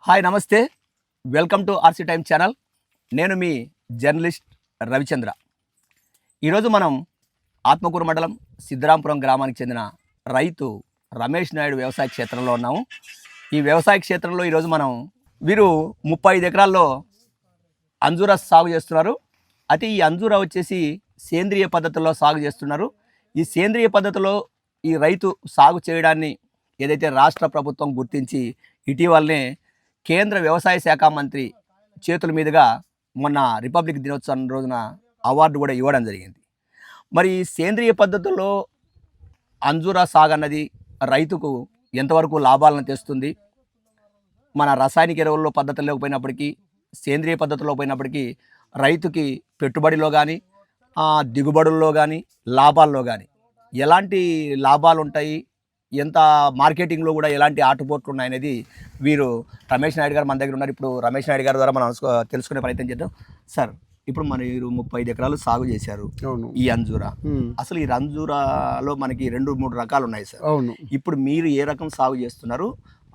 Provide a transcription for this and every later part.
Hi నమస్తే, welcome to RC time channel. నేను మీ journalist Ravichandra. ఈరోజు మనం ఆత్మకూరు మండలం సిద్ధరాంపురం గ్రామానికి చెందిన రైతు రమేష్ నాయుడు వ్యవసాయ క్షేత్రంలో ఉన్నాము. ఈ వ్యవసాయ క్షేత్రంలో ఈరోజు వీరు 35 ఎకరాల్లో అంజూరా సాగు చేస్తున్నారు. అయితే ఈ అంజూరా వచ్చేసి సేంద్రియ పద్ధతిలో సాగు చేస్తున్నారు. ఈ సేంద్రియ పద్ధతిలో ఈ రైతు సాగు చేయడాన్ని ఏదైతే రాష్ట్ర ప్రభుత్వం గుర్తించి ఇటీవలనే కేంద్ర వ్యవసాయ శాఖ మంత్రి చేతుల మీదుగా మొన్న రిపబ్లిక్ దినోత్సవం రోజున అవార్డు కూడా ఇవ్వడం జరిగింది. మరి సేంద్రియ పద్ధతుల్లో అంజూరా సాగు అన్నది రైతుకు ఎంతవరకు లాభాలను తెస్తుంది? మన రసాయనిక ఎరువుల్లో పద్ధతుల్లో పోయినప్పటికీ, సేంద్రియ పద్ధతుల్లో పోయినప్పటికీ రైతుకి పెట్టుబడిలో కానీ, దిగుబడుల్లో కానీ, లాభాల్లో కానీ ఎలాంటి లాభాలు ఉంటాయి, ఎంత మార్కెటింగ్లో కూడా ఎలాంటి ఆటుపోట్లు ఉన్నాయనేది వీరు రమేష్ నాయుడు గారు మన దగ్గర ఉన్నారు. ఇప్పుడు రమేష్ నాయుడు గారి ద్వారా మనం తెలుసుకునే ప్రయత్నం చేద్దాం. సార్, ఇప్పుడు మీరు 35 ఎకరాలు సాగు చేశారు ఈ అంజూరా. అసలు ఈ అంజూరాలో మనకి 2-3 రకాలు ఉన్నాయి సార్. అవును. ఇప్పుడు మీరు ఏ రకం సాగు చేస్తున్నారు?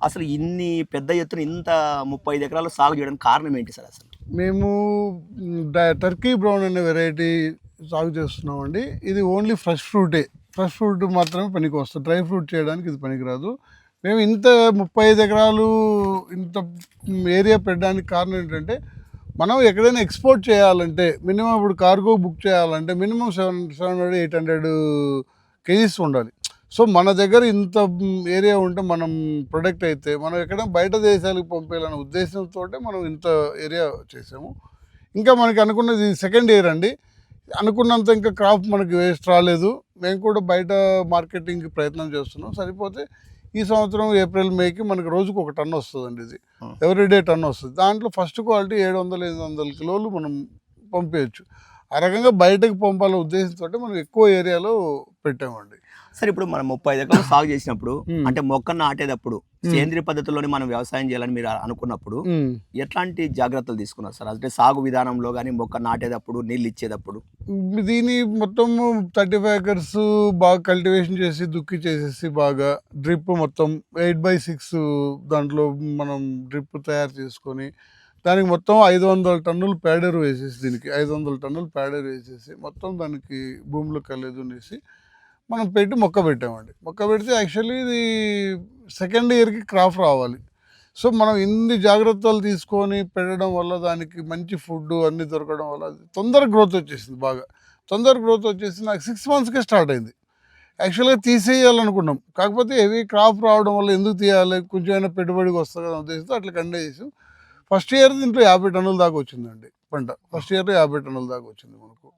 అసలు ఇన్ని పెద్ద ఎత్తున ఇంత 35 ఎకరాలు సాగు చేయడానికి కారణం ఏంటి సార్? అసలు మేము టర్కీ బ్రౌన్ అనే వెరైటీ సాగు చేస్తున్నామండి. ఇది ఓన్లీ ఫ్రెష్ ఫ్రూట్ మాత్రమే పనికి వస్తుంది. డ్రై ఫ్రూట్ చేయడానికి ఇది పనికిరాదు. మేము ఇంత 35 ఎకరాలు ఇంత ఏరియా పెట్టడానికి కారణం ఏంటంటే, మనం ఎక్కడైనా ఎక్స్పోర్ట్ చేయాలంటే మినిమం ఇప్పుడు కార్గో బుక్ చేయాలంటే మినిమం 700-800 కేజీస్ ఉండాలి. సో మన దగ్గర ఇంత ఏరియా ఉంటే మనం ప్రొడక్ట్ అయితే మనం ఎక్కడైనా బయట దేశాలకు పంపేయాలనే ఉద్దేశంతో మనం ఇంత ఏరియా చేసాము. ఇంకా మనకి అనుకున్నది సెకండ్ ఇయర్ అండి. అనుకున్నంత ఇంకా క్రాప్ మనకి వేస్ట్ రాలేదు. మేము కూడా బయట మార్కెటింగ్కి ప్రయత్నం చేస్తున్నాం. సరిపోతే ఈ సంవత్సరం ఏప్రిల్ మేకి మనకి రోజుకు 1 టన్ను వస్తుందండి. ఇది ఎవ్రీడే టన్ను వస్తుంది. దాంట్లో ఫస్ట్ క్వాలిటీ 700-800 కిలోలు మనం పంపేయచ్చు. ఆ రకంగా బయటకు పంపాలనే ఉద్దేశంతో మనం ఎక్కువ ఏరియాలో పెట్టామండి. సార్, ఇప్పుడు మనం 35 ఎకరాలు సాగు చేసినప్పుడు, అంటే మొక్కను నాటేటప్పుడు సేంద్రియ పద్ధతిలోనే మనం వ్యవసాయం చేయాలని మీరు అనుకున్నప్పుడు ఎట్లాంటి జాగ్రత్తలు తీసుకున్నారు సార్? అంటే సాగు విధానంలో కానీ, మొక్క నాటేటప్పుడు, నీళ్ళు ఇచ్చేటప్పుడు? దీని మొత్తం 35 acres బాగా కల్టివేషన్ చేసి దుక్కి చేసేసి బాగా డ్రిప్ మొత్తం 8x6 దాంట్లో మనం డ్రిప్ తయారు చేసుకొని దానికి మొత్తం 500 టన్నులు ప్యాడర్ వేసేసి, దీనికి 500 టన్నులు ప్యాడర్ వేసేసి మొత్తం దానికి భూమిలో కలిదునేసి మనం పెట్టి మొక్క పెట్టామండి. మొక్క పెడితే యాక్చువల్లీ ఇది సెకండ్ ఇయర్కి క్రాప్ రావాలి. సో మనం ఇన్ని జాగ్రత్తలు తీసుకొని పెట్టడం వల్ల దానికి మంచి ఫుడ్ అన్నీ దొరకడం వల్ల తొందర గ్రోత్ వచ్చేసింది. బాగా తొందర గ్రోత్ వచ్చేసి నాకు 6 monthsకే స్టార్ట్ అయింది. యాక్చువల్గా తీసేయాలనుకున్నాం, కాకపోతే హెవీ క్రాప్ రావడం వల్ల ఎందుకు తీయాలి, కొంచెం అయినా పెట్టుబడికి వస్తుంది కదా ఉద్దేశంతో అట్లా కంటిన్యూ చేసాం. ఫస్ట్ ఇయర్ దీంట్లో 50 టన్నుల దాకా వచ్చిందండి పంట. ఫస్ట్ ఇయర్లో 50 టన్నుల దాకా వచ్చింది మనకు.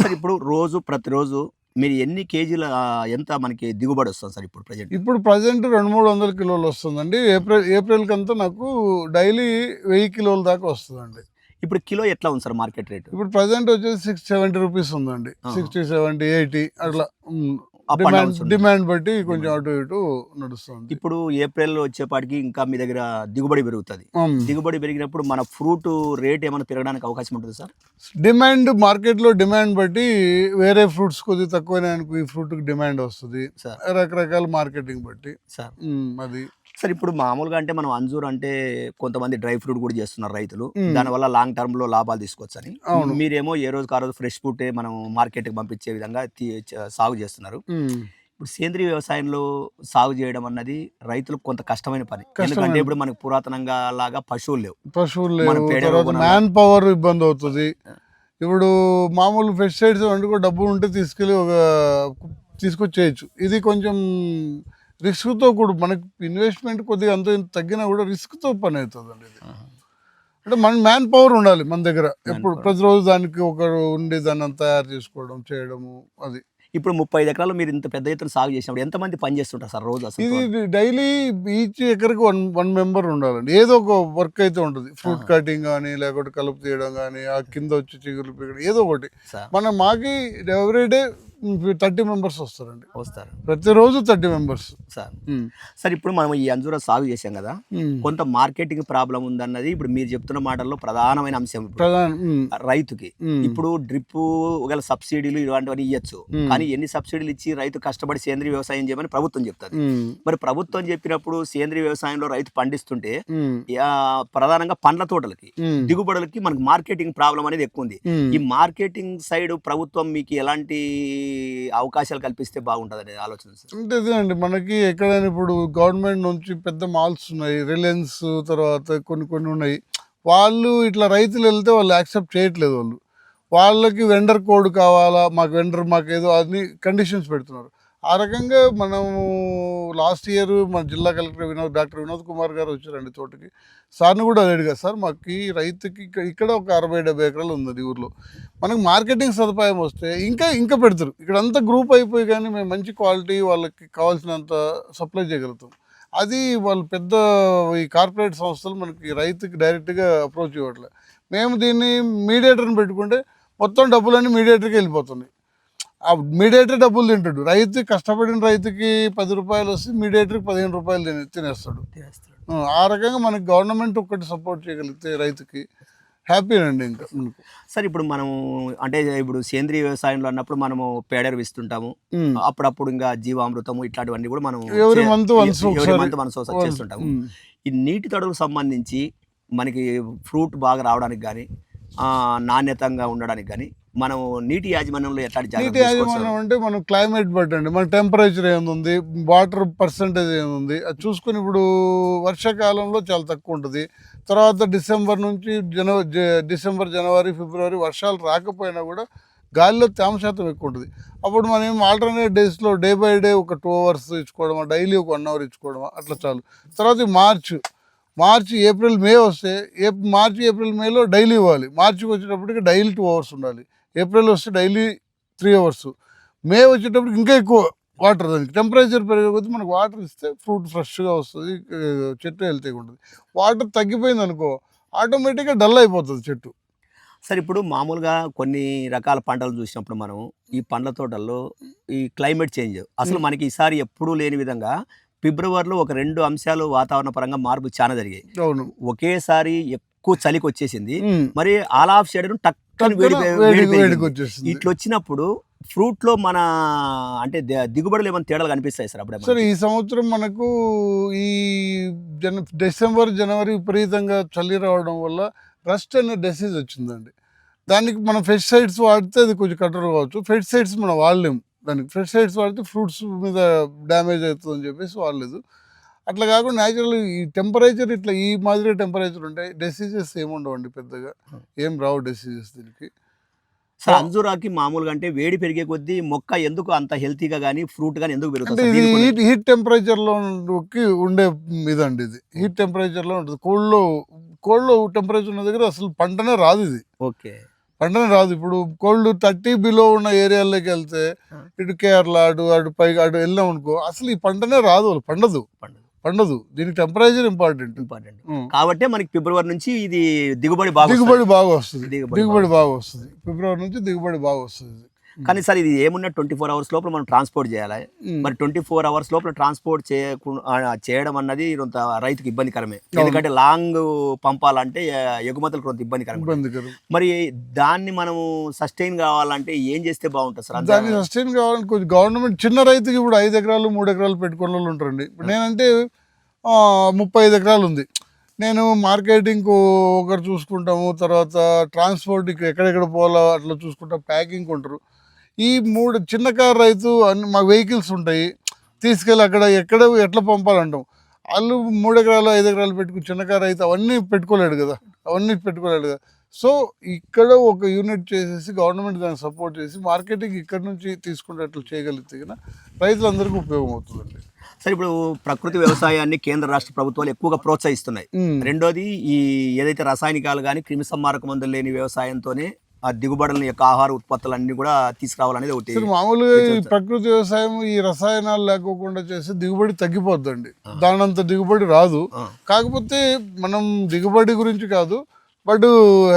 సార్, ఇప్పుడు ప్రతిరోజు మీరు ఎన్ని కేజీల ఎంత మనకి దిగుబడి వస్తుంది సార్? ఇప్పుడు ప్రజెంట్ 200-300 కిలోలు వస్తుందండి. ఏప్రిల్ కంతా నాకు డైలీ 1000 కిలోల దాకా వస్తుందండి. ఇప్పుడు కిలో ఎట్లా ఉంది సార్ మార్కెట్ రేట్? ఇప్పుడు ప్రజెంట్ వచ్చేసి 60-70 రూపీస్ ఉందండి. 60-70-80 అట్లా డిమాండ్ బట్టి కొంచెం అటు ఇటు నడుస్తుంది. ఇప్పుడు ఏప్రిల్ వచ్చేపాటికి ఇంకా మీ దగ్గర దిగుబడి పెరుగుతుంది. దిగుబడి పెరిగినప్పుడు మన ఫ్రూట్ రేట్ ఏమైనా పెరగడానికి అవకాశం ఉంటుంది సార్? డిమాండ్ మార్కెట్లో డిమాండ్ బట్టి వేరే ఫ్రూట్స్ కొద్దిగా తక్కువనే ఈ ఫ్రూట్కి డిమాండ్ వస్తుంది రకరకాల మార్కెటింగ్ బట్టి సార్. అది సార్, ఇప్పుడు మామూలుగా అంటే మనం అంజూర్ అంటే కొంతమంది డ్రై ఫ్రూట్ కూడా చేస్తున్నారు రైతులు, దానివల్ల లాంగ్ టర్మ్ లో లాభాలు తీసుకోవచ్చని. మీరేమో ఏ రోజు ఆ రోజు ఫ్రెష్ ఫ్రూట్ మనం మార్కెట్కి పంపించే విధంగా సాగు చేస్తున్నారు. ఇప్పుడు సేంద్రీయ వ్యవసాయంలో సాగు చేయడం అన్నది రైతులకు కొంత కష్టమైన పని. ఎందుకంటే ఇప్పుడు మనకు పురాతనంగా లాగా పశువులు లేవు, మ్యాన్ పవర్ ఇబ్బంది అవుతుంది. ఇప్పుడు మామూలు పెస్టిసైడ్స్ వండుకో డబ్బులు ఉంటే తీసుకొచ్చేయచ్చు. ఇది కొంచెం రిస్క్తో కూడా మనకి ఇన్వెస్ట్మెంట్ కొద్దిగా అంత తగ్గినా కూడా రిస్క్తో పని అవుతుందండి. ఇది అంటే మన మ్యాన్ పవర్ ఉండాలి మన దగ్గర ఎప్పుడు, ప్రతిరోజు దానికి ఒకరు ఉండి దాన్ని తయారు చేసుకోవడం చేయడము. అది ఇప్పుడు 35 ఎకరాలు మీరు ఇంత పెద్ద ఎత్తున సాగు చేసినప్పుడు ఎంతమంది పని చేస్తుంటారు సార్ రోజు? ఇది డైలీ ఈచ్ ఎకర్కి వన్ మెంబర్ ఉండాలండి. ఏదో ఒక వర్క్ అయితే ఉంటుంది. ఫ్రూట్ కటింగ్ కానీ, లేకపోతే కలుపు తీయడం కానీ, ఆ కింద వచ్చి చిగురు పీకడం, ఏదో ఒకటి. మాకి ఎవ్రీడే 30 మెంబర్స్ వస్తారండి. వస్తారు ప్రతిరోజు 30 మెంబర్స్. సార్. సార్ ఇప్పుడు మనం ఈ అంజూర సాగు చేసాం కదా, కొంత మార్కెటింగ్ ప్రాబ్లం ఉందన్నది ఇప్పుడు మీరు చెప్తున్న మాటల్లో ప్రధానమైన అంశం. రైతుకి ఇప్పుడు డ్రిప్ ఒకవేళ సబ్సిడీలు ఇలాంటివన్నీ ఇవ్వచ్చు, కానీ ఎన్ని సబ్సిడీలు ఇచ్చి రైతు కష్టపడి సేంద్రీయ వ్యవసాయం చేయమని ప్రభుత్వం చెప్తుంది. మరి ప్రభుత్వం చెప్పినప్పుడు సేంద్రీయ వ్యవసాయంలో రైతు పండిస్తుంటే ప్రధానంగా పండ్ల తోటలకి దిగుబడులకి మనకు మార్కెటింగ్ ప్రాబ్లం అనేది ఎక్కువ ఉంది. ఈ మార్కెటింగ్ సైడ్ ప్రభుత్వం మీకు ఎలాంటి అవకాశాలు కల్పిస్తే బాగుంటుంది అనేది ఆలోచన సార్. అంటే ఇదే అండి, మనకి ఎక్కడైనా ఇప్పుడు గవర్నమెంట్ నుంచి పెద్ద మాల్స్ ఉన్నాయి, రిలయన్స్ తర్వాత కొన్ని ఉన్నాయి. వాళ్ళు ఇట్లా రైతులు వెళ్తే వాళ్ళు యాక్సెప్ట్ చేయట్లేదు. వాళ్ళకి వెండర్ కోడ్ కావాలా, మాకు ఏదో అన్ని కండిషన్స్ పెడుతున్నారు. ఆ రకంగా మనము లాస్ట్ ఇయర్ మన జిల్లా కలెక్టర్ డాక్టర్ వినోద్ కుమార్ గారు వచ్చారండి తోటకి. సార్ని కూడా అడిగా, సార్ మాకు ఈ రైతుకి ఇక్కడ ఒక 60-70 ఎకరాలు ఉంది ఊర్లో, మనకు మార్కెటింగ్ సదుపాయం వస్తే ఇంకా పెడతారు. ఇక్కడ అంతా గ్రూప్ అయిపోయి కానీ మేము మంచి క్వాలిటీ వాళ్ళకి కావాల్సినంత సప్లై చేయగలుగుతాం. అది వాళ్ళు పెద్ద ఈ కార్పొరేట్ సంస్థలు మనకి రైతుకి డైరెక్ట్గా అప్రోచ్ ఇవ్వట్లేదు. మేము దీన్ని మీడియేటర్ని పెట్టుకుంటే మొత్తం డబ్బులన్నీ మీడియేటర్కి వెళ్ళిపోతున్నాయి. ఆ మీడియేటర్ డబ్బులు తింటాడు. కష్టపడిన రైతుకి 10 రూపాయలు వస్తే మీడియేటర్కి 15 రూపాయలు తినేస్తాడు. ఆ రకంగా మనకి గవర్నమెంట్ ఒక్కటి సపోర్ట్ చేయగలిగితే రైతుకి హ్యాపీనండి. ఇంకా సార్ ఇప్పుడు మనం అంటే ఇప్పుడు సేంద్రీయ వ్యవసాయంలో అన్నప్పుడు మనము పేడెరువు ఇస్తుంటాము, అప్పుడప్పుడు ఇంకా జీవామృతము ఇట్లాంటివన్నీ కూడా మనం ఎవరి మంత్ చేస్తుంటాము. ఈ నీటి తడులకు సంబంధించి మనకి ఫ్రూట్ బాగా రావడానికి కానీ నాణ్యతంగా ఉండడానికి కానీ మనం నీటి యాజమాన్యంలో నీటి యాజమాన్యం అంటే మనం క్లైమేట్ బట్టి అండి, మన టెంపరేచర్ ఏముంది, వాటర్ పర్సంటేజ్ ఏముంది అది చూసుకుని. ఇప్పుడు వర్షాకాలంలో చాలా తక్కువ ఉంటుంది. తర్వాత డిసెంబర్ జనవరి ఫిబ్రవరి వర్షాలు రాకపోయినా కూడా గాలిలో తేమ శాతం ఎక్కువ ఉంటుంది. అప్పుడు మనం ఆల్టర్నేట్ డేస్లో డే బై డే ఒక 2 hours ఇచ్చుకోవడమా, డైలీ ఒక 1 hour ఇచ్చుకోవడమా, అట్లా చాలు. తర్వాత మార్చి ఏప్రిల్ మే వస్తే ఏప్రిల్ మేలో డైలీ ఇవ్వాలి. మార్చికి వచ్చేటప్పటికి డైలీ 2 hours ఉండాలి. ఏప్రిల్ వస్తే డైలీ 3 hours. మే వచ్చేటప్పటికి ఇంకా ఎక్కువ వాటర్. దానికి టెంపరేచర్ పెరిగే కొద్దీ మనకు వాటర్ ఇస్తే ఫ్రూట్ ఫ్రెష్గా వస్తుంది, చెట్టు హెల్తీగా ఉంటుంది. వాటర్ తగ్గిపోయింది అనుకో ఆటోమేటిక్గా డల్ అయిపోతుంది చెట్టు. సార్ ఇప్పుడు మామూలుగా కొన్ని రకాల పంటలు చూసినప్పుడు మనం ఈ పండ్ల తోటల్లో ఈ క్లైమేట్ చేంజ్ అసలు మనకి ఈసారి ఎప్పుడూ లేని విధంగా ఫిబ్రవరిలో ఒక 2 అంశాలు వాతావరణ పరంగా మార్పు చాలా జరిగాయి. అవును, ఒకేసారి ఎక్కువ చలికి వచ్చేసింది, మరి ఆల్ ఆఫ్ షేడ్ టక్కని వేడికి వచ్చేసింది. ఇట్లా వచ్చినప్పుడు ఫ్రూట్ లో మన అంటే దిగుబడులు ఏమైనా తేడాలు కనిపిస్తాయి సార్? అప్పుడే సార్ ఈ సంవత్సరం మనకు ఈ డిసెంబర్ జనవరి విపరీతంగా చలి రావడం వల్ల రస్ట్ అనే డిసీజ్ వచ్చిందండి. దానికి మనం పెస్టిసైడ్స్ వాడితే అది కొంచెం కంట్రోల్ కావచ్చు. పెస్టిసైడ్స్ మనం వాడలేము. దానికి పెస్టిసైడ్స్ వాడితే ఫ్రూట్స్ మీద డ్యామేజ్ అవుతుందని చెప్పేసి వాడలేదు. అట్లా కాకుండా న్యాచురల్ ఈ టెంపరేచర్ ఇట్లా ఈ మాదిరి టెంపరేచర్ ఉంటాయి, డిసీజెస్ ఏముండవండి, పెద్దగా ఏం రావు డిసీజెస్ దీనికి. సార్ అంజూరాకి మామూలుగా అంటే వేడి పెరిగే కొద్దీ మొక్క ఎందుకు అంత హెల్తీగా కానీ ఫ్రూట్ కానీ ఎందుకు పెరుగుతుంది? అంటే ఇది హీట్ టెంపరేచర్లోకి ఉండే ఇదండి. ఇది హీట్ టెంపరేచర్లో ఉంటుంది. కోల్డ్లో టెంపరేచర్ ఉన్న దగ్గర అసలు పంటనే రాదు. ఇది పంటనే రాదు. ఇప్పుడు కోల్డ్ 30 బిలో ఉన్న ఏరియాల్లోకి వెళ్తే ఇటు కేరళ అటు పైగా అటు వెళ్ళాం అనుకో అసలు ఈ పంటనే రాదు, పండదు. దీనికి టెంపరేచర్ ఇంపార్టెంట్. కాబట్టి మనకి ఫిబ్రవరి నుంచి ఇది దిగుబడి బాగా వస్తుంది. ఫిబ్రవరి నుంచి దిగుబడి బాగా వస్తుంది. కానీ సార్ ఇది ఏమున్నా 24 hours లోపల మనం ట్రాన్స్పోర్ట్ చేయాలి. మరి 24 hours లోపల ట్రాన్స్పోర్ట్ చేయడం అన్నది కొంత రైతుకి ఇబ్బందికరమే. ఎందుకంటే లాంగ్ పంపాలంటే ఎగుమతులు కొంత ఇబ్బందికరం. మరి దాన్ని మనం సస్టైన్ కావాలంటే ఏం చేస్తే బాగుంటుంది సార్? దాన్ని సస్టైన్ కావాలంటే కొంచెం గవర్నమెంట్ చిన్న రైతుకి ఇప్పుడు 5 ఎకరాలు 3 ఎకరాలు పెట్టుకున్న వాళ్ళు ఉంటారండి. ఇప్పుడు నేనంటే 35 ఎకరాలు ఉంది. నేను మార్కెటింగ్ ఒకరు చూసుకుంటాము, తర్వాత ట్రాన్స్పోర్ట్కి ఎక్కడెక్కడ పోవాలో అట్లా చూసుకుంటాం, ప్యాకింగ్ ఉంటారు. ఈ 3 చిన్న కారు రైతు అన్ని మా వెహికల్స్ ఉంటాయి, తీసుకెళ్ళి ఎట్లా పంపాలంటాం. వాళ్ళు 3 ఎకరాలు 5 ఎకరాలు పెట్టుకుని చిన్న కారు రైతు అవన్నీ పెట్టుకోలేడు కదా. సో ఇక్కడ ఒక యూనిట్ చేసేసి గవర్నమెంట్ దాన్ని సపోర్ట్ చేసి మార్కెటింగ్ ఇక్కడ నుంచి తీసుకుంటే అట్లా చేయగలిగితే కదా రైతులందరికీ ఉపయోగం అవుతుందండి. సరే ఇప్పుడు ప్రకృతి వ్యవసాయాన్ని కేంద్ర రాష్ట్ర ప్రభుత్వాలు ఎక్కువగా ప్రోత్సహిస్తున్నాయి. రెండోది ఈ ఏదైతే రసాయనికాలు కానీ క్రిమి సంహారక మందులు లేని వ్యవసాయంతోనే ఆ దిగుబడుల యొక్క ఆహార ఉత్పత్తులన్నీ కూడా తీసుకురావాలనేది ఒకటి. మామూలుగా ఈ ప్రకృతి వ్యవసాయం ఈ రసాయనాలు లేకోకుండా చేసి దిగుబడి తగ్గిపోద్దండి. దానంత దిగుబడి రాదు. కాకపోతే మనం దిగుబడి గురించి కాదు, బట్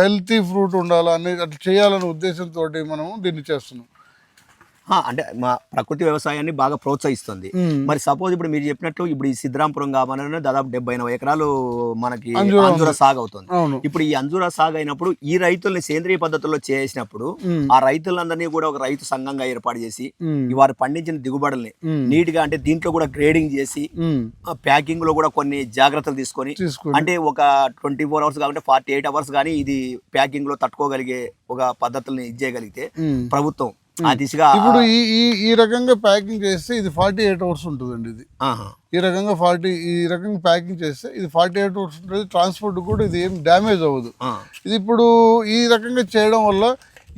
హెల్తీ ఫ్రూట్ ఉండాలని అట్లా చేయాలనే ఉద్దేశంతో మనం దీన్ని చేస్తున్నాం. అంటే మా ప్రకృతి వ్యవసాయాన్ని బాగా ప్రోత్సహిస్తుంది. మరి సపోజ్ ఇప్పుడు మీరు చెప్పినట్టు ఇప్పుడు ఈ సిద్ధరాంపురం గ్రామంలో దాదాపు 70-80 ఎకరాలు మనకి అంజూర సాగు అవుతుంది. అవును. ఇప్పుడు ఈ అంజూర సాగు అయినప్పుడు ఈ రైతుల్ని సేంద్రియ పద్ధతుల్లో చేసినప్పుడు ఆ రైతులందరినీ కూడా ఒక రైతు సంఘంగా ఏర్పాటు చేసి వారు పండించిన దిగుబడుల్ని నీట్ గా అంటే దీంట్లో కూడా గ్రేడింగ్ చేసి ప్యాకింగ్ లో కూడా కొన్ని జాగ్రత్తలు తీసుకొని అంటే ఒక 24 అవర్స్ కాబట్టి 48 అవర్స్ కానీ ఇది ప్యాకింగ్ లో తట్టుకోగలిగే ఒక పద్ధతుల్ని ఇచ్చేయగలిగితే ప్రభుత్వం ఆ దిశగా ఇప్పుడు ఈ రకంగా ప్యాకింగ్ చేస్తే ఇది 48 అవర్స్ ఉంటుందండి. ఇది ఈ రకంగా ప్యాకింగ్ చేస్తే ఇది 48 అవర్స్ ఉంటుంది. ట్రాన్స్పోర్ట్ కూడా ఇది ఏం డ్యామేజ్ అవ్వదు. ఇది ఇప్పుడు ఈ రకంగా చేయడం వల్ల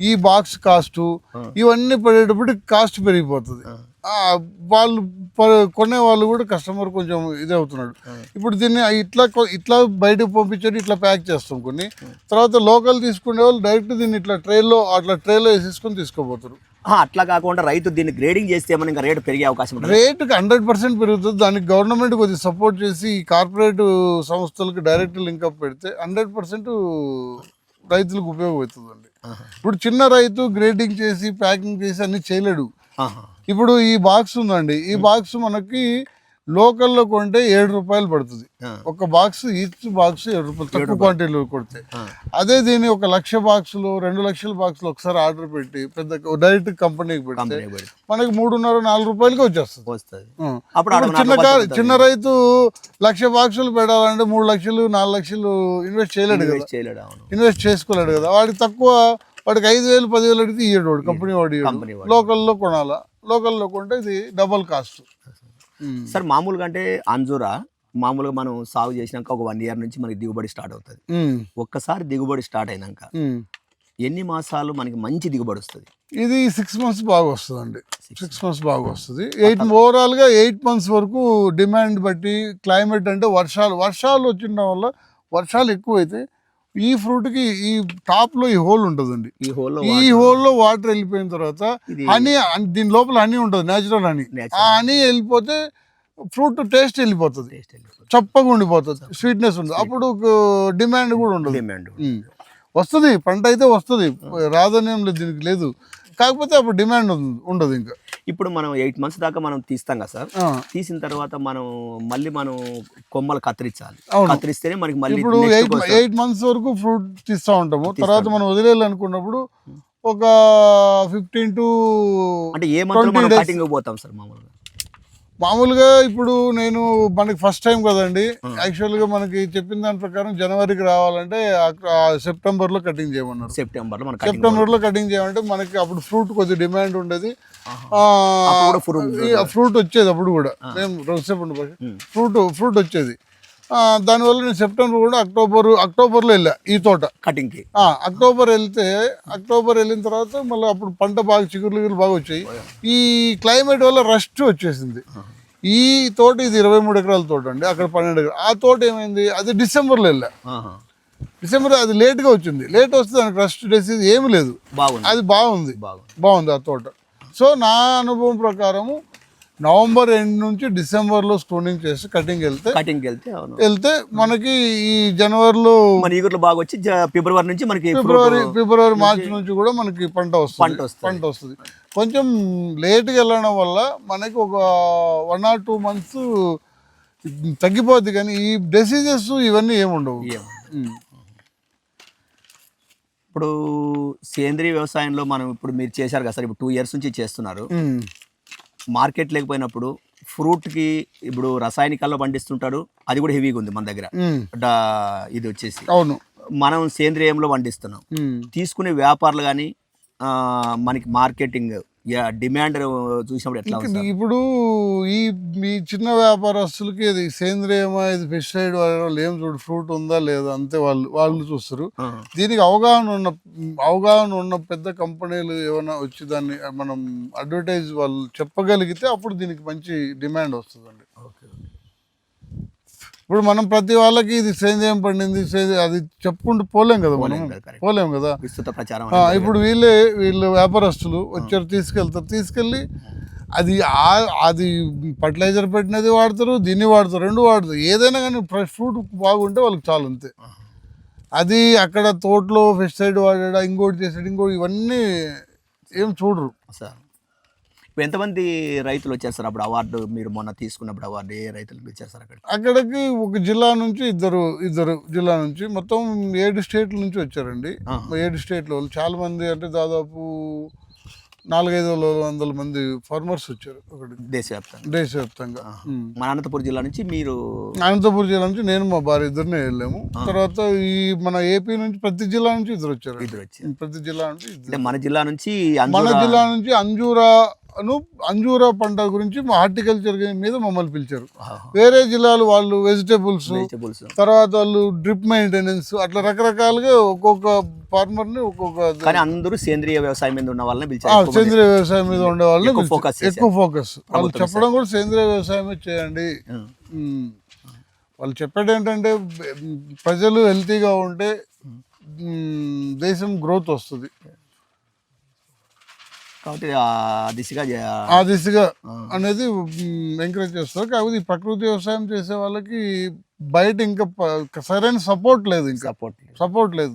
ఈ బాక్స్ కాస్ట్ ఇవన్నీ పడేటప్పుడు కాస్ట్ పెరిగిపోతుంది. వాళ్ళు కొనే వాళ్ళు కూడా కస్టమర్ కొంచెం ఇది అవుతున్నాడు. ఇప్పుడు దీన్ని ఇట్లా బయటకు పంపించేది ఇట్లా ప్యాక్ చేస్తాం కొన్ని. తర్వాత లోకల్ తీసుకునే వాళ్ళు డైరెక్ట్ దీన్ని ఇట్లా ట్రేలో వేసేసుకొని తీసుకోపోతారు. అట్లా కాకుండా రైతు దీన్ని గ్రేడింగ్ చేస్తే ఏమైనా ఇంకా రేటు పెరిగే అవకాశం ఉంటుంది. రేటుకి 100% పెరుగుతుంది. దానికి గవర్నమెంట్ కొద్దిగా సపోర్ట్ చేసి ఈ కార్పొరేట్ సంస్థలకు డైరెక్ట్ లింకప్ పెడితే 100% రైతులకు ఉపయోగపడుతుందండి. ఇప్పుడు చిన్న రైతు గ్రేడింగ్ చేసి ప్యాకింగ్ చేసి అన్ని చేయలేడు. ఇప్పుడు ఈ బాక్స్ ఉందండి, ఈ బాక్స్ మనకి లోకల్లో కొంటే 7 రూపాయలు పడుతుంది. ఒక బాక్స్ ఈచ్ బాక్స్ 7 రూపాయలు తక్కువ క్వాంటిటీలో కొడితే. అదే దీన్ని 1 లక్ష బాక్సులు 2 లక్షల బాక్సులు ఒకసారి ఆర్డర్ పెట్టి పెద్ద డైరెక్ట్ కంపెనీకి పెడితే మనకి 3.5-4 రూపాయలకి వచ్చేస్తుంది. చిన్న రైతు 1 లక్ష బాక్సులు పెట్టాలంటే 3 లక్షలు 4 లక్షలు ఇన్వెస్ట్ చేయలేడు కదా, ఇన్వెస్ట్ చేసుకోలేడు కదా. వాడికి 5,000 10,000 అడిగితే ఇయ్యడు వాడు, కంపెనీ వాడు. లోకల్లో కొనాలా, లోకల్లో కొంటే ఇది డబల్ కాస్ట్. సార్ మామూలుగా అంటే అంజూరా మామూలుగా మనం సాగు చేసినాక ఒక 1 ఇయర్ నుంచి మనకి దిగుబడి స్టార్ట్ అవుతుంది. ఒక్కసారి దిగుబడి స్టార్ట్ అయినాక ఎన్ని మాసాలు మనకి మంచి దిగుబడి వస్తుంది? ఇది 6 months బాగా వస్తుందండి. 6 months బాగా వస్తుంది. ఓవరాల్గా 8 months వరకు డిమాండ్ బట్టి క్లైమేట్ అంటే వర్షాలు వచ్చిన వల్ల వర్షాలు ఎక్కువైతే ఈ ఫ్రూట్కి ఈ టాప్లో ఈ హోల్ ఉంటుందండి. ఈ హోల్లో వాటర్ వెళ్ళిపోయిన తర్వాత హనీ, దీని లోపల హనీ ఉంటుంది, న్యాచురల్ హనీ. ఆ హనీ వెళ్ళిపోతే ఫ్రూట్ టేస్ట్ వెళ్ళిపోతుంది, చప్పగా ఉండిపోతుంది, స్వీట్నెస్ ఉంటుంది. అప్పుడు డిమాండ్ కూడా ఉండదు. వస్తుంది, పంట అయితే వస్తుంది, రాదనేం లేదు, దీనికి లేదు. కాకపోతే అప్పుడు డిమాండ్ ఉండదు. ఇంకా ఇప్పుడు మనం 8 months దాకా మనం తీస్తాం కదా సార్, తీసిన తర్వాత మనం కొమ్మలు కత్తిరించాలి. కత్తిరిస్తేనే మనకి మళ్ళీ ఇప్పుడు 8 months వరకు ఫ్రూట్ తీస్తూ ఉంటాము. తర్వాత మనం వదిలేయాలనుకున్నప్పుడు ఒక 15 to అంటే ఏ మంత్ మనం కటింగ్ పోతాం సార్? మామూలుగా ఇప్పుడు మనకి ఫస్ట్ టైం కదండి. యాక్చువల్గా మనకి చెప్పిన దాని ప్రకారం జనవరికి రావాలంటే సెప్టెంబర్లో కటింగ్ చేయమన్నారు. సెప్టెంబర్లో కటింగ్ చేయమంటే మనకి అప్పుడు ఫ్రూట్ కొద్దిగా డిమాండ్ ఉండేది. ఫ్రూట్ వచ్చేది అప్పుడు కూడా మేము ఫ్రూట్ వచ్చేది. దానివల్ల నేను సెప్టెంబర్ కూడా అక్టోబర్లో వెళ్ళా ఈ తోట కటింగ్కి. అక్టోబర్ వెళ్ళిన తర్వాత మళ్ళీ అప్పుడు పంట బాగా చిగురులు బాగా వచ్చాయి. ఈ క్లైమేట్ వల్ల రస్ట్ వచ్చేసింది. ఈ తోట ఇది 23 ఎకరాల తోట అండి, అక్కడ 12 ఎకరాలు. ఆ తోట ఏమైంది, అది డిసెంబర్లో వెళ్ళా. డిసెంబర్ అది లేట్గా వచ్చింది. లేట్ వస్తే దానికి రస్ట్ డిసీజ్ ఏమి లేదు, అది బాగుంది ఆ తోట. సో నా అనుభవం ప్రకారము నవంబర్ ఎండ్ నుంచి డిసెంబర్లో స్టోనింగ్ చేసి కటింగ్ వెళ్తే మనకి ఈ జనవరిలో బాగా వచ్చి ఫిబ్రవరి నుంచి మనకి ఫిబ్రవరి మార్చి నుంచి కూడా మనకి పంట వస్తుంది. కొంచెం లేట్గా వెళ్ళడం వల్ల మనకి ఒక 1 or 2 months తగ్గిపోద్ది, కానీ ఈ డిసీజెస్ ఇవన్నీ ఏముండవు. ఇప్పుడు సేంద్రీయ వ్యవసాయంలో మనం ఇప్పుడు మీరు చేశారు కదా సార్, ఇప్పుడు 2 years నుంచి చేస్తున్నారు. మార్కెట్ లేకపోయినప్పుడు ఫ్రూట్కి ఇప్పుడు రసాయనికాల్లో పండిస్తుంటాడు, అది కూడా హెవీగా ఉంది మన దగ్గర. ఇది వచ్చేసి మనం సేంద్రియంలో పండిస్తున్నాం. తీసుకునే వ్యాపారులు కానీ మనకి మార్కెటింగ్ డిమాండ్ చూసినప్పుడు ఎట్లా? ఇప్పుడు ఈ చిన్న వ్యాపారస్తులకి ఇది సేంద్రియమా, ఇది పెస్టిసైడ్ వాళ్ళు ఏం చూడు, ఫ్రూట్ ఉందా లేదా అంతే వాళ్ళు చూస్తారు. దీనికి అవగాహన ఉన్న పెద్ద కంపెనీలు ఏమైనా వచ్చి దాన్ని మనం అడ్వర్టైజ్ వాళ్ళు చెప్పగలిగితే అప్పుడు దీనికి మంచి డిమాండ్ వస్తుందండి. ఇప్పుడు మనం ప్రతి వాళ్ళకి ఇది సేంద్రియం పండింది అది చెప్పుకుంటూ పోలేం కదా, పోలేం కదా. ఇప్పుడు వీళ్ళు వ్యాపారస్తులు వచ్చారు, తీసుకెళ్ళి అది ఫర్టిలైజర్ పెట్టినది వాడతారు, దీన్ని వాడతారు, 2 వాడతారు. ఏదైనా కానీ ఫ్రెష్ ఫ్రూట్ బాగుంటే వాళ్ళకి చాలు, అంతే. అది అక్కడ తోటలో పెస్టిసైడ్ వాడాడా, ఇంకోటి చేసాడు, ఇవన్నీ ఏం చూడరు. ఇప్పుడు ఎంతమంది రైతులు వచ్చారు సార్ అప్పుడు అవార్డు మీరు మొన్న తీసుకున్నప్పుడు అవార్డు ఏ రైతులకు ఇచ్చారు సార్ అక్కడ? అక్కడికి ఒక జిల్లా నుంచి ఇద్దరు జిల్లా నుంచి మొత్తం 7 స్టేట్ల నుంచి వచ్చారండి. 7 స్టేట్ల వాళ్ళు చాలా మంది, అంటే దాదాపు 400-500 మంది ఫార్మర్స్ వచ్చారు అక్కడికి దేశవ్యాప్తంగా. మన అనంతపురం జిల్లా నుంచి మీరు? అనంతపురం జిల్లా నుంచి నేను మా భార్య ఇద్దరినే వెళ్ళాము. తర్వాత ఈ మన ఏపీ నుంచి ప్రతి జిల్లా నుంచి ఇద్దరు వచ్చారు. ప్రతి జిల్లా నుంచి అంటే మన జిల్లా నుంచి అంజూరా పంట గురించి హార్టికల్చర్ మీద మమ్మల్ని పిలిచారు. వేరే జిల్లాలు వాళ్ళు వెజిటేబుల్స్, తర్వాత వాళ్ళు డ్రిప్ మెయింటెనెన్స్, అట్లా రకరకాలుగా ఒక్కొక్క ఫార్మర్ ని కానీ అందరూ సేంద్రియ వ్యవసాయం మీద ఉన్న వాళ్ళని పిలిచారు. సేంద్రియ వ్యవసాయం మీద ఉండే వాళ్ళని ఎక్కువ ఫోకస్. వాళ్ళు చెప్పడం కూడా సేంద్రియ వ్యవసాయమే చేయండి. వాళ్ళు చెప్పేది ఏంటంటే ప్రజలు హెల్తీగా ఉంటే దేశం గ్రోత్ వస్తుంది కాబట్టి ఆ దిశగా అనేది ఎంకరేజ్ చేస్తారు. కాకపోతే ఈ ప్రకృతి వ్యవసాయం చేసే వాళ్ళకి బయట ఇంకా సరైన సపోర్ట్ లేదు. సపోర్ట్ లేదు.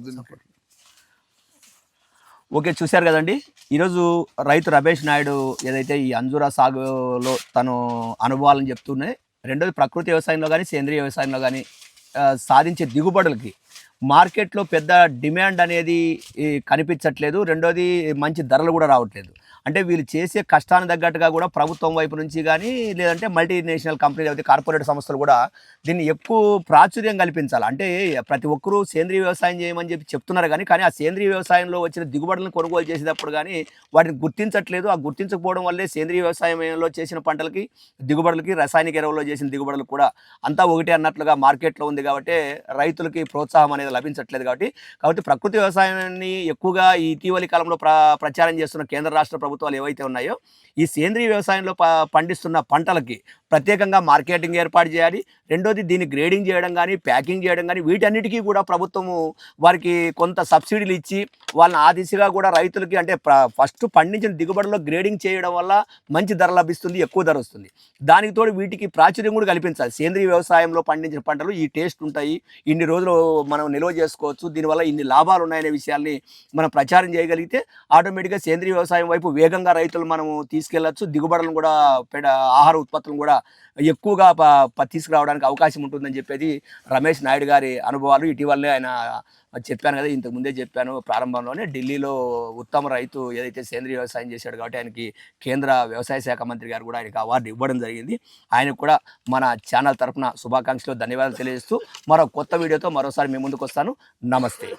ఓకే, చూశారు కదండి. ఈరోజు రైతు రమేష్ నాయుడు ఏదైతే ఈ అంజూరా సాగులో తను అనుభవాలను చెప్తున్నాయి. రెండోది ప్రకృతి వ్యవసాయంలో కానీ సేంద్రియ వ్యవసాయంలో కానీ సాధించే దిగుబడులకి మార్కెట్లో పెద్ద డిమాండ్ అనేది కనిపించట్లేదు. రెండోది మంచి ధరలు కూడా రావట్లేదు. అంటే వీళ్ళు చేసే కష్టాన్ని తగ్గట్టుగా కూడా ప్రభుత్వం వైపు నుంచి కానీ లేదంటే మల్టీనేషనల్ కంపెనీ లేకపోతే కార్పొరేట్ సంస్థలు కూడా దీన్ని ఎక్కువ ప్రాచుర్యం కల్పించాలి. అంటే ప్రతి ఒక్కరూ సేంద్రీయ వ్యవసాయం చేయమని చెప్తున్నారు కానీ ఆ సేంద్రీయ వ్యవసాయంలో వచ్చిన దిగుబడులను కొనుగోలు చేసేటప్పుడు కానీ వాటిని గుర్తించట్లేదు. ఆ గుర్తించకపోవడం వల్లే సేంద్రీయ వ్యవసాయంలో చేసిన పంటలకి దిగుబడులకి రసాయనిక ఎరువుల్లో చేసిన దిగుబడులు కూడా అంతా ఒకటే అన్నట్లుగా మార్కెట్లో ఉంది. కాబట్టి రైతులకి ప్రోత్సాహం అనేది లభించట్లేదు. కాబట్టి ప్రకృతి వ్యవసాయాన్ని ఎక్కువగా ఈ ఇటీవలి కాలంలో ప్రచారం చేస్తున్న కేంద్ర రాష్ట్ర ప్రభుత్వాలు ఏవైతే ఉన్నాయో ఈ సేంద్రీయ వ్యవసాయంలో పండిస్తున్న పంటలకి ప్రత్యేకంగా మార్కెటింగ్ ఏర్పాటు చేయాలి. రెండోది దీన్ని గ్రేడింగ్ చేయడం కానీ ప్యాకింగ్ చేయడం కానీ వీటన్నిటికీ కూడా ప్రభుత్వము వారికి కొంత సబ్సిడీలు ఇచ్చి వాళ్ళని ఆ దిశగా కూడా రైతులకి అంటే ఫస్ట్ పండించిన దిగుబడిలో గ్రేడింగ్ చేయడం వల్ల మంచి ధర లభిస్తుంది, ఎక్కువ ధర వస్తుంది. దానికి తోడు వీటికి ప్రాచుర్యం కూడా కల్పించాలి. సేంద్రీయ వ్యవసాయంలో పండించిన పంటలు ఈ టేస్ట్ ఉంటాయి, ఇన్ని రోజులు మనం నిల్వ చేసుకోవచ్చు, దీనివల్ల ఇన్ని లాభాలు ఉన్నాయనే విషయాల్ని మనం ప్రచారం చేయగలిగితే ఆటోమేటిక్గా సేంద్రీయ వ్యవసాయం వైపు వేగంగా రైతులు మనము తీసుకెళ్లొచ్చు. దిగుబడులను కూడా ఆహార ఉత్పత్తులను కూడా ఎక్కువగా తీసుకురావడానికి అవకాశం ఉంటుందని చెప్పేది రమేష్ నాయుడు గారి అనుభవాలు. ఇటీవలనే ఆయన చెప్పాను కదా, ఇంతకు ముందే చెప్పాను ప్రారంభంలోనే, ఢిల్లీలో ఉత్తమ రైతు ఏదైతే సేంద్రీయ వ్యవసాయం చేశాడు కాబట్టి ఆయనకి కేంద్ర వ్యవసాయ శాఖ మంత్రి గారు కూడా ఆయనకి అవార్డు ఇవ్వడం జరిగింది. ఆయనకు కూడా మన ఛానల్ తరఫున శుభాకాంక్షలు, ధన్యవాదాలు తెలియజేస్తూ మరో కొత్త వీడియోతో మరోసారి మీ ముందుకు వస్తాను. నమస్తే.